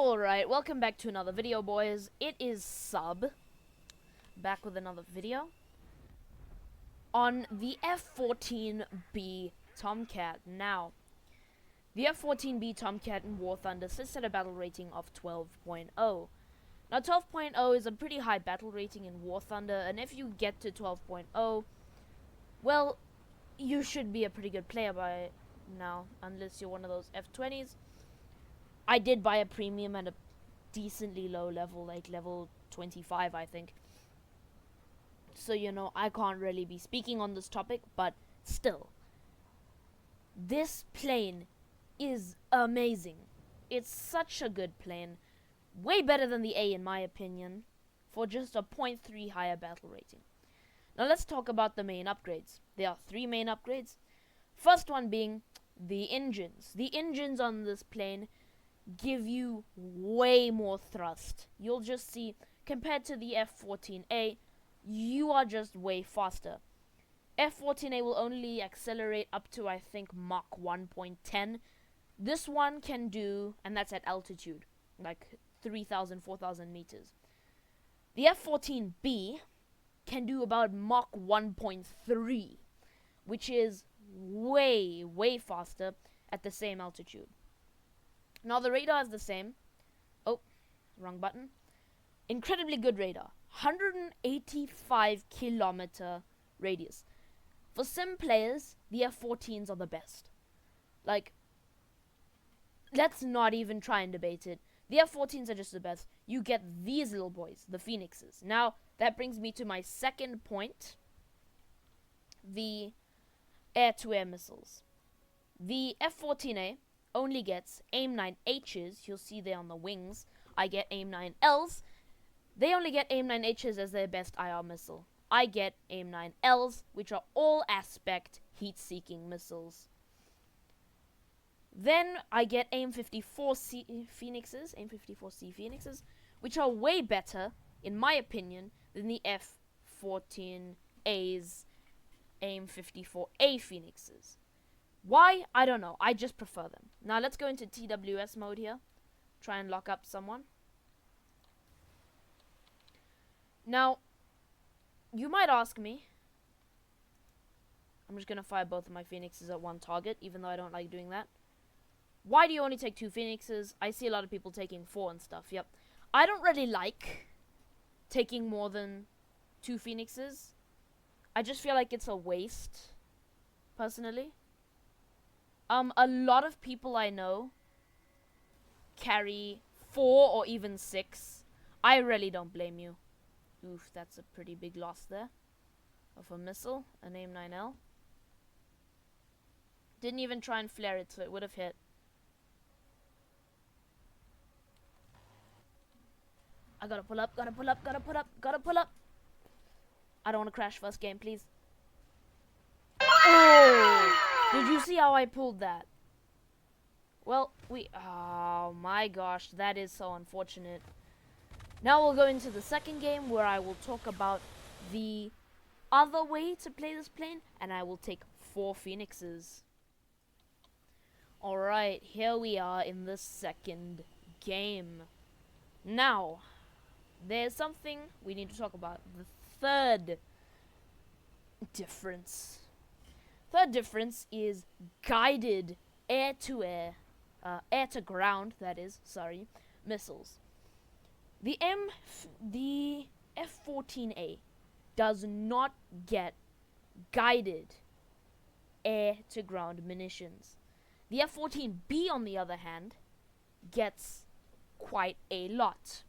Alright, welcome back to another video, boys. It is Sub, back with another video on the F14B Tomcat. Now, the F14B Tomcat in War Thunder sits at a battle rating of 12.0. Now, 12.0 is a pretty high battle rating in War Thunder, and if you get to 12.0, well, you should be a pretty good player by now, unless you're one of those F20s. I did buy a premium at a decently low level, like level 25, I think. So, you know, I can't really be speaking on this topic, but still. This plane is amazing. It's such a good plane. Way better than the A, in my opinion, for just a 0.3 higher battle rating. Now, let's talk about the main upgrades. There are 3 main upgrades. First one being the engines. The engines on this plane give you way more thrust. You'll just see, compared to the F14A, you are just way faster. F14A will only accelerate up to, I think, Mach 1.10. This one can do, and that's at altitude, like 3,000, 4,000 meters. The F14B can do about Mach 1.3, which is way, way faster at the same altitude. Now, the radar is the same. Oh, wrong button. Incredibly good radar. 185 kilometer radius. For sim players, the F14s are the best. Like, let's not even try and debate it. The F14s are just the best. You get these little boys, the Phoenixes. Now, that brings me to my second point. The air-to-air missiles. The F14A only gets AIM-9Hs. You'll see there on the wings. I get AIM-9Ls. They only get AIM-9Hs as their best IR missile. I get AIM-9Ls, which are all-aspect heat-seeking missiles. Then I get AIM-54C Phoenixes, AIM-54C Phoenixes, which are way better, in my opinion, than the F14A's AIM-54A Phoenixes. Why? I don't know. I just prefer them. Now let's go into TWS mode here. Try and lock up someone. Now, you might ask me. I'm just going to fire both of my Phoenixes at one target, even though I don't like doing that. Why do you only take 2 Phoenixes? I see a lot of people taking 4 and stuff. Yep. I don't really like taking more than 2 Phoenixes. I just feel like it's a waste, personally. A lot of people I know carry 4 or even 6. I really don't blame you. Oof, that's a pretty big loss there. Of a missile, an AIM-9L. Didn't even try and flare it, so it would have hit. I gotta pull up, gotta pull up, gotta pull up, gotta pull up. I don't want to crash first game, please. Oh! Did you see how I pulled that? Well, oh my gosh, that is so unfortunate. Now we'll go into the second game where I will talk about the other way to play this plane, and I will take 4 Phoenixes. Alright, here we are in the second game. Now, there's something we need to talk about. The third difference. Third difference is guided air-to-air, air-to-ground, that is, sorry, missiles. The F14A does not get guided air-to-ground munitions. The F14B, on the other hand, gets quite a lot.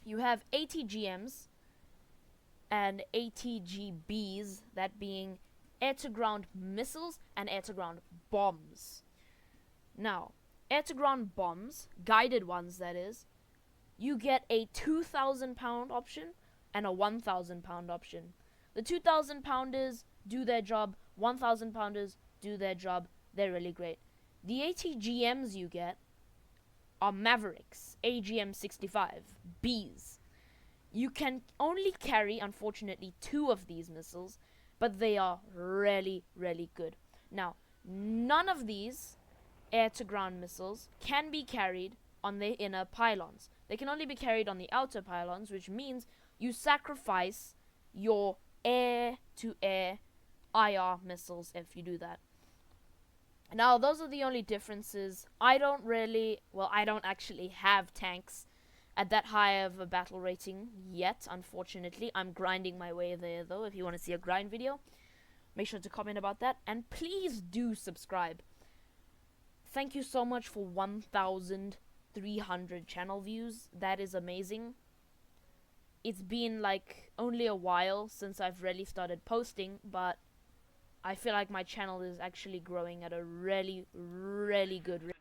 You have ATGMs and ATGBs, that being air-to-ground missiles and air-to-ground bombs. Now, air-to-ground bombs, guided ones that is, you get a 2,000 pound option and a 1,000 pound option. The 2,000 pounders do their job, 1,000 pounders do their job, they're really great. The ATGMs you get are Mavericks, AGM-65, Bs. You can only carry, unfortunately, 2 of these missiles, but they are really, really good. Now, none of these air-to-ground missiles can be carried on the inner pylons. They can only be carried on the outer pylons, which means you sacrifice your air-to-air IR missiles if you do that. Now, those are the only differences. I don't actually have tanks at that high of a battle rating yet, unfortunately. I'm grinding my way there, though. If you want to see a grind video, make sure to comment about that. And please do subscribe. Thank you so much for 1,300 channel views. That is amazing. It's been like only a while since I've really started posting, but I feel like my channel is actually growing at a really, really good rate.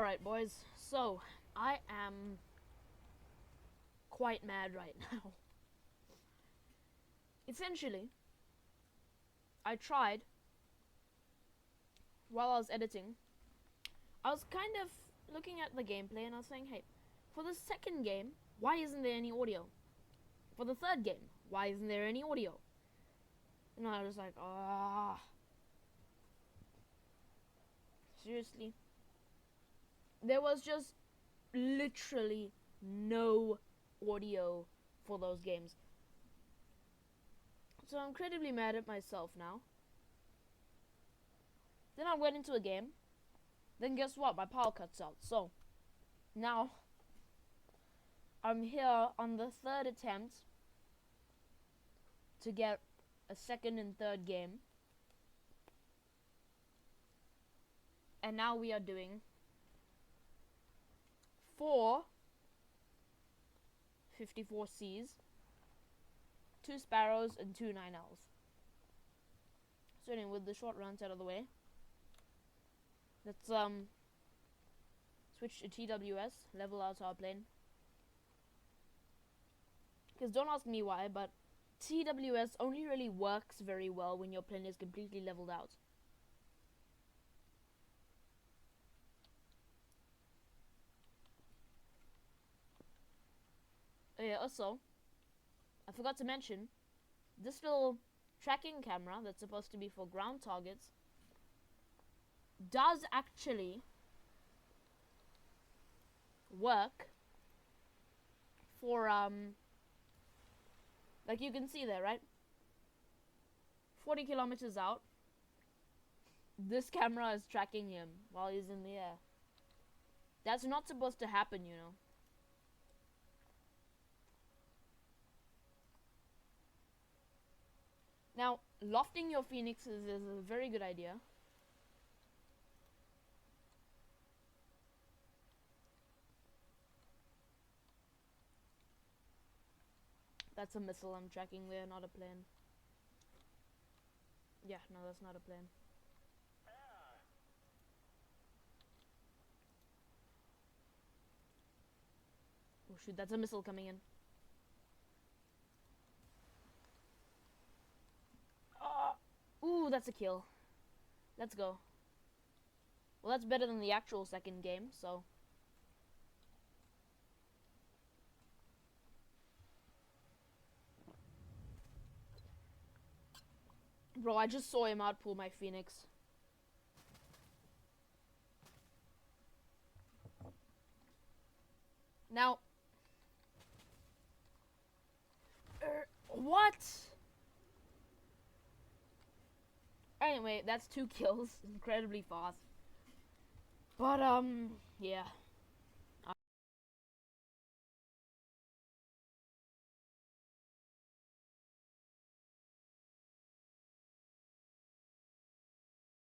Alright, boys. So, I am quite mad right now. Essentially, I tried, while I was editing, I was kind of looking at the gameplay and I was saying, hey, for the second game, why isn't there any audio? For the third game, why isn't there any audio? And I was like, ah. Seriously? There was just literally no audio for those games. So I'm incredibly mad at myself now. Then I went into a game. Then guess what? My power cuts out. So now I'm here on the third attempt to get a second and third game. And now we are doing 4 54Cs, 2 Sparrows, and 2 9Ls. So anyway, with the short runs out of the way, let's switch to TWS, level out our plane. Because don't ask me why, but TWS only really works very well when your plane is completely leveled out. Yeah, also, I forgot to mention, this little tracking camera that's supposed to be for ground targets does actually work for, like you can see there, right? 40 kilometers out, this camera is tracking him while he's in the air. That's not supposed to happen, you know. Now, lofting your phoenixes is a very good idea. That's a missile I'm tracking there, not a plane. Yeah, no, that's not a plane. Oh shoot, that's a missile coming in. Ooh, that's a kill. Let's go. Well, that's better than the actual second game, so. Bro, I just saw him outpull my Phoenix. Now. What? Anyway, that's 2 kills. Incredibly fast. But, yeah.